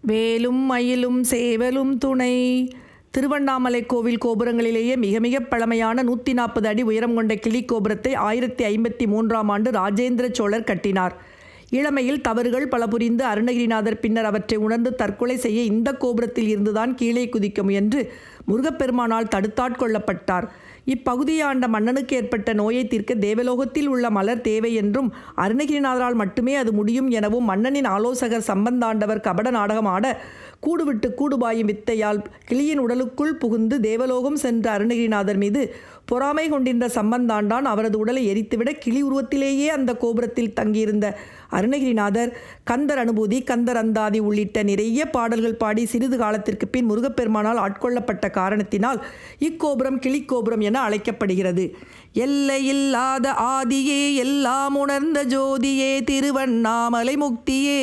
வேலும் மயிலும் சேவலும் துணை. திருவண்ணாமலை கோவில் கோபுரங்களிலேயே மிக மிக பழமையான 140 அடி உயரம் கொண்ட கிளி கோபுரத்தை 1053ஆம் ஆண்டு ராஜேந்திர சோழர் கட்டினார். இளமையில் தவறுகள் பல புரிந்து அருணகிரிநாதர் பின்னர் அவற்றை உணர்ந்து தற்கொலை செய்ய இந்த கோபுரத்தில் இருந்துதான் கீழே குதிக்க முயன்று முருகப்பெருமானால் தடுத்தாட்கொள்ளப்பட்டார். இப்பகுதியை ஆண்ட மன்னனுக்கு ஏற்பட்ட நோயை தீர்க்க தேவலோகத்தில் உள்ள மலர் தேவை என்றும் அருணகிரிநாதரால் மட்டுமே அது முடியும் எனவும் மன்னனின் ஆலோசகர் சம்பந்தாண்டவர் கபட நாடகம் ஆட கூடுவிட்டு கூடுபாயும் வித்தையால் கிளியின் உடலுக்குள் புகுந்து தேவலோகம் சென்ற அருணகிரிநாதர் மீது பொறாமை கொண்டிருந்த சம்பந்தாண்டான் அவரது உடலை எரித்துவிட கிளி உருவத்திலேயே அந்த கோபுரத்தில் தங்கியிருந்த அருணகிரிநாதர் கந்தர் அனுபூதி, கந்தர் அந்தாதி உள்ளிட்ட நிறைய பாடல்கள் பாடி சிறிது காலத்திற்கு பின் முருகப்பெருமானால் ஆட்கொள்ளப்பட்ட காரணத்தினால் இக்கோபுரம் கிளிக்கோபுரம் என அழைக்கப்படுகிறது. எல்லையில்லாத ஆதியே, எல்லாம் உணர்ந்த ஜோதியே, திருவண்ணாமலை முக்தியே.